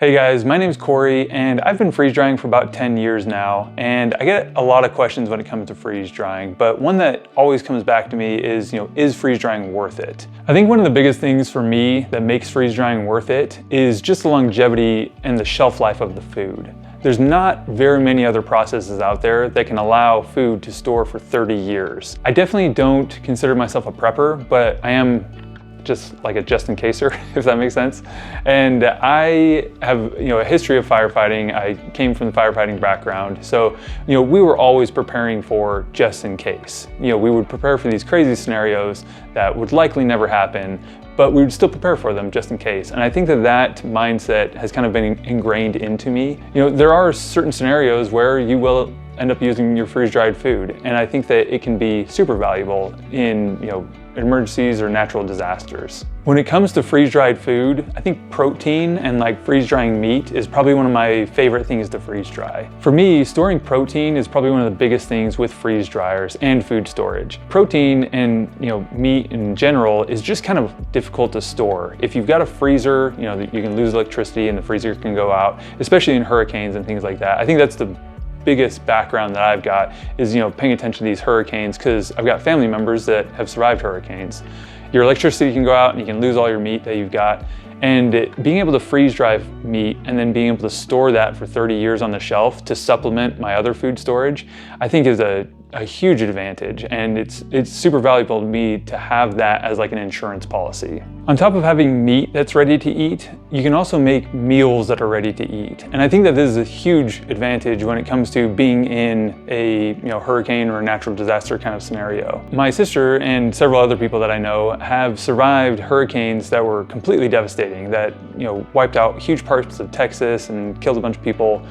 Hey guys, my name is Corey and I've been freeze drying for about 10 years now, and I get a lot of questions when it comes to freeze drying, but one that always comes back to me is, is freeze drying worth it? I think one of the biggest things for me that makes freeze drying worth it is just the longevity and the shelf life of the food. There's not very many other processes out there that can allow food to store for 30 years. I definitely don't consider myself a prepper, but I am just like a just-in-caser, if that makes sense. And I have, a history of firefighting. I came from the firefighting background. So, we were always preparing for just in case. We would prepare for these crazy scenarios that would likely never happen, but we would still prepare for them just in case. And I think that mindset has kind of been ingrained into me. There are certain scenarios where you will end up using your freeze-dried food. And I think that it can be super valuable in, emergencies or natural disasters. When it comes to freeze-dried food, I think protein and freeze-drying meat is probably one of my favorite things to freeze dry. For me, storing protein is probably one of the biggest things with freeze dryers and food storage. Protein and meat in general is just kind of difficult to store. If you've got a freezer, you can lose electricity and the freezer can go out, especially in hurricanes and things like that. I think that's the biggest background that I've got is paying attention to these hurricanes, because I've got family members that have survived hurricanes. Your electricity can go out and you can lose all your meat that you've got, and being able to freeze dry meat and then being able to store that for 30 years on the shelf to supplement my other food storage, I think is a huge advantage, and it's super valuable to me to have that as an insurance policy. On top of having meat that's ready to eat, you can also make meals that are ready to eat. And I think that this is a huge advantage when it comes to being in a hurricane or a natural disaster kind of scenario. My sister and several other people that I know have survived hurricanes that were completely devastating, that wiped out huge parts of Texas and killed a bunch of people.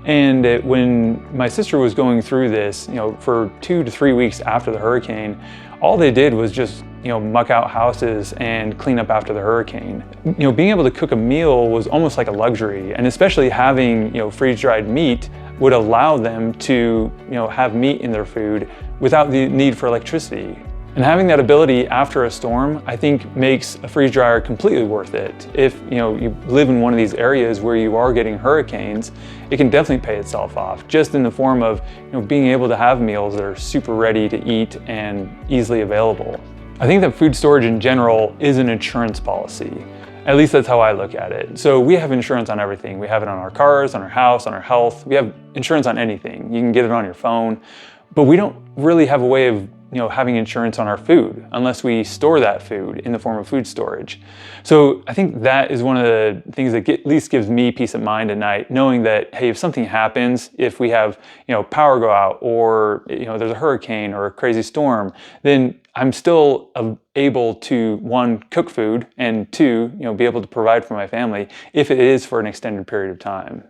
And when my sister was going through this, for 2 to 3 weeks after the hurricane, all they did was just, muck out houses and clean up after the hurricane. Being able to cook a meal was almost like a luxury, and especially having, freeze-dried meat would allow them to, have meat in their food without the need for electricity. And having that ability after a storm, I think makes a freeze dryer completely worth it. If you live in one of these areas where you are getting hurricanes, it can definitely pay itself off, just in the form of being able to have meals that are super ready to eat and easily available. I think that food storage in general is an insurance policy. At least that's how I look at it. So we have insurance on everything. We have it on our cars, on our house, on our health. We have insurance on anything. You can get it on your phone, but we don't really have a way of having insurance on our food unless we store that food in the form of food storage. So I think that is one of the things that at least gives me peace of mind at night, knowing that, hey, if something happens, if we have, power go out, or, there's a hurricane or a crazy storm, then I'm still able to, one, cook food, and two, be able to provide for my family if it is for an extended period of time.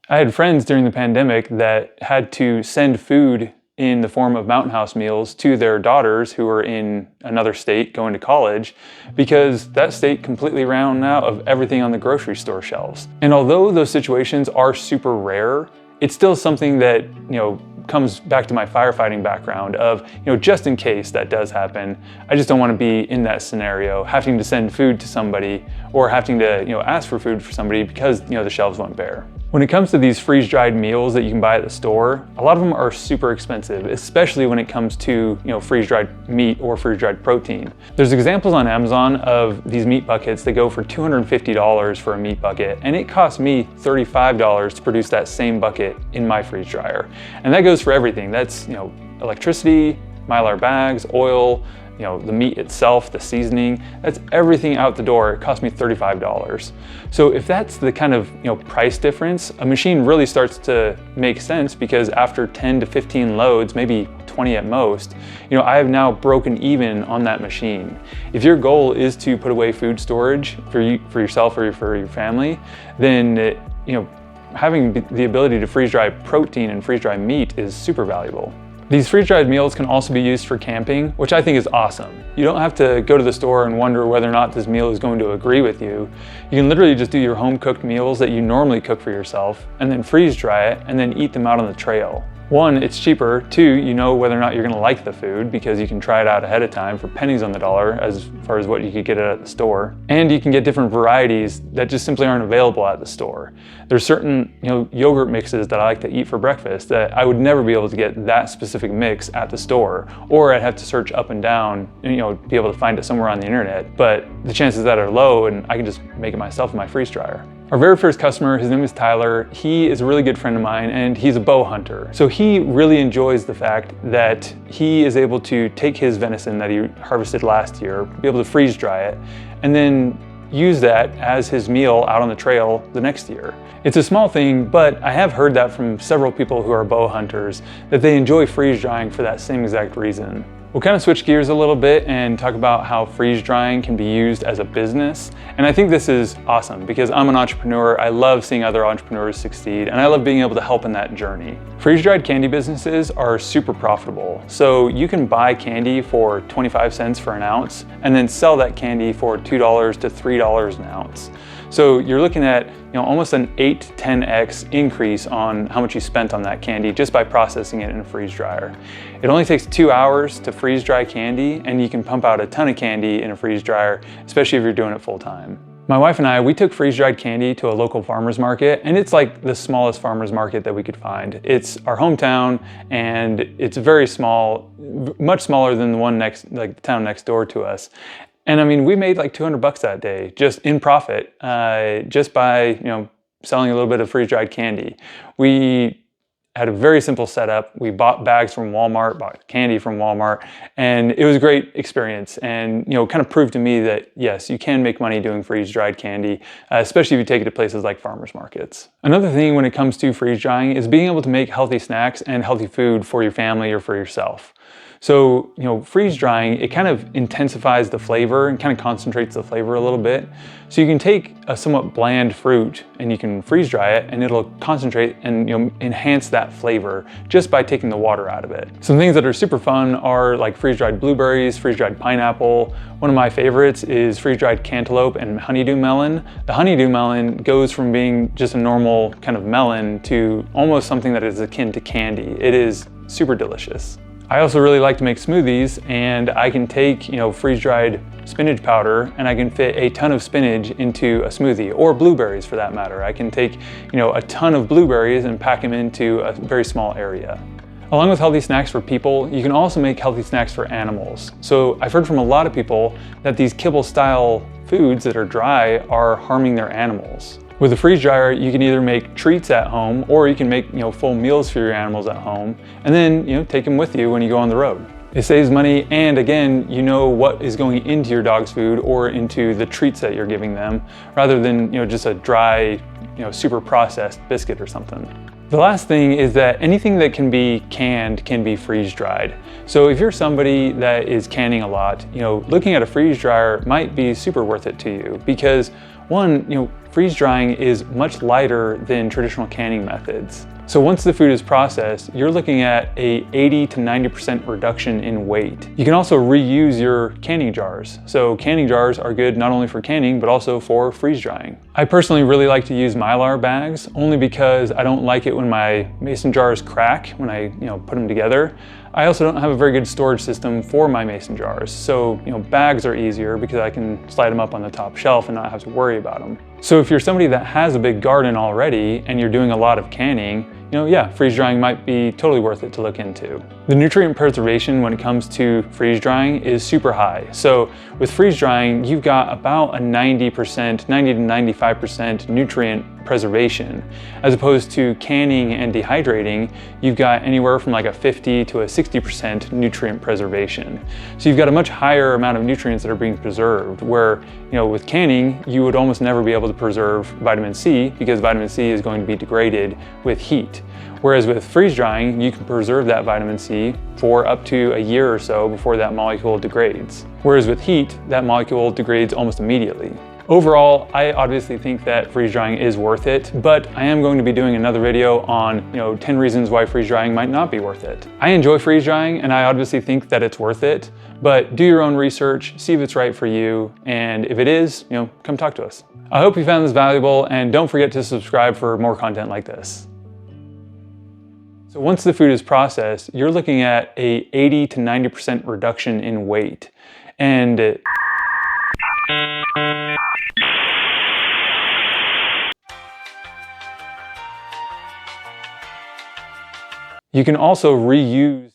I had friends during the pandemic that had to send food in the form of Mountain House meals to their daughters who were in another state going to college, because that state completely ran out of everything on the grocery store shelves. And although those situations are super rare, it's still something that, comes back to my firefighting background of, just in case that does happen, I just don't want to be in that scenario, having to send food to somebody or having to, ask for food for somebody because, the shelves went bare. When it comes to these freeze-dried meals that you can buy at the store, a lot of them are super expensive, especially when it comes to, freeze-dried meat or freeze-dried protein. There's examples on Amazon of these meat buckets that go for $250 for a meat bucket, and it costs me $35 to produce that same bucket in my freeze dryer. And that goes for everything. That's, electricity, Mylar bags, oil, the meat itself, the seasoning, that's everything out the door. It cost me $35. So if that's the kind of, price difference, a machine really starts to make sense, because after 10 to 15 loads, maybe 20 at most, I have now broken even on that machine. If your goal is to put away food storage for yourself or for your family, then, having the ability to freeze dry protein and freeze dry meat is super valuable. These freeze-dried meals can also be used for camping, which I think is awesome. You don't have to go to the store and wonder whether or not this meal is going to agree with you. You can literally just do your home-cooked meals that you normally cook for yourself, and then freeze-dry it, and then eat them out on the trail. One, it's cheaper. Two, you know whether or not you're gonna like the food because you can try it out ahead of time for pennies on the dollar as far as what you could get it at the store. And you can get different varieties that just simply aren't available at the store. There's certain, yogurt mixes that I like to eat for breakfast that I would never be able to get that specific mix at the store, or I'd have to search up and down and, be able to find it somewhere on the internet. But the chances of that are low, and I can just make it myself in my freeze dryer. Our very first customer, his name is Tyler. He is a really good friend of mine and he's a bow hunter. So he really enjoys the fact that he is able to take his venison that he harvested last year, be able to freeze dry it, and then use that as his meal out on the trail the next year. It's a small thing, but I have heard that from several people who are bow hunters, that they enjoy freeze drying for that same exact reason. We'll kind of switch gears a little bit and talk about how freeze drying can be used as a business. And I think this is awesome because I'm an entrepreneur. I love seeing other entrepreneurs succeed, and I love being able to help in that journey. Freeze-dried candy businesses are super profitable. So you can buy candy for 25 cents for an ounce and then sell that candy for $2 to $3 an ounce. So you're looking at almost an 8 to 10x increase on how much you spent on that candy just by processing it in a freeze dryer. It only takes 2 hours to freeze dry candy, and you can pump out a ton of candy in a freeze dryer, especially if you're doing it full time. My wife and I, we took freeze-dried candy to a local farmer's market, and it's like the smallest farmer's market that we could find. It's our hometown, and it's very small, much smaller than the one the town next door to us. And I mean, we made like $200 that day just in profit, just by selling a little bit of freeze-dried candy. We had a very simple setup. We bought bags from Walmart, bought candy from Walmart, and it was a great experience. And kind of proved to me that yes, you can make money doing freeze-dried candy, especially if you take it to places like farmers markets. Another thing when it comes to freeze drying is being able to make healthy snacks and healthy food for your family or for yourself. So, freeze drying, it kind of intensifies the flavor and kind of concentrates the flavor a little bit. So you can take a somewhat bland fruit and you can freeze dry it, and it'll concentrate and enhance that flavor just by taking the water out of it. Some things that are super fun are like freeze-dried blueberries, freeze-dried pineapple. One of my favorites is freeze-dried cantaloupe and honeydew melon. The honeydew melon goes from being just a normal kind of melon to almost something that is akin to candy. It is super delicious. I also really like to make smoothies, and I can take, freeze-dried spinach powder, and I can fit a ton of spinach into a smoothie, or blueberries for that matter. I can take, a ton of blueberries and pack them into a very small area. Along with healthy snacks for people, you can also make healthy snacks for animals. So I've heard from a lot of people that these kibble-style foods that are dry are harming their animals. With a freeze dryer, you can either make treats at home, or you can make full meals for your animals at home, and then take them with you when you go on the road. It saves money, and again, you know what is going into your dog's food or into the treats that you're giving them, rather than just a dry, super processed biscuit or something. The last thing is that anything that can be canned can be freeze dried. So if you're somebody that is canning a lot, looking at a freeze dryer might be super worth it to you because one, freeze drying is much lighter than traditional canning methods. So once the food is processed, you're looking at a 80 to 90% reduction in weight. You can also reuse your canning jars. So canning jars are good not only for canning, but also for freeze drying. I personally really like to use Mylar bags only because I don't like it when my mason jars crack when I put them together. I also don't have a very good storage system for my mason jars. So, bags are easier because I can slide them up on the top shelf and not have to worry about them. So if you're somebody that has a big garden already and you're doing a lot of canning, freeze drying might be totally worth it to look into. The nutrient preservation when it comes to freeze drying is super high. So with freeze drying, you've got about a 90 to 95% nutrient preservation. As opposed to canning and dehydrating, you've got anywhere from like a 50 to a 60% nutrient preservation. So you've got a much higher amount of nutrients that are being preserved, where with canning, you would almost never be able to preserve vitamin C because vitamin C is going to be degraded with heat. Whereas with freeze drying, you can preserve that vitamin C for up to a year or so before that molecule degrades. Whereas with heat, that molecule degrades almost immediately. Overall, I obviously think that freeze drying is worth it, but I am going to be doing another video on 10 reasons why freeze drying might not be worth it. I enjoy freeze drying, and I obviously think that it's worth it, but do your own research, see if it's right for you, and if it is, come talk to us. I hope you found this valuable, and don't forget to subscribe for more content like this. So once the food is processed, you're looking at a 80 to 90% reduction in weight. And you can also reuse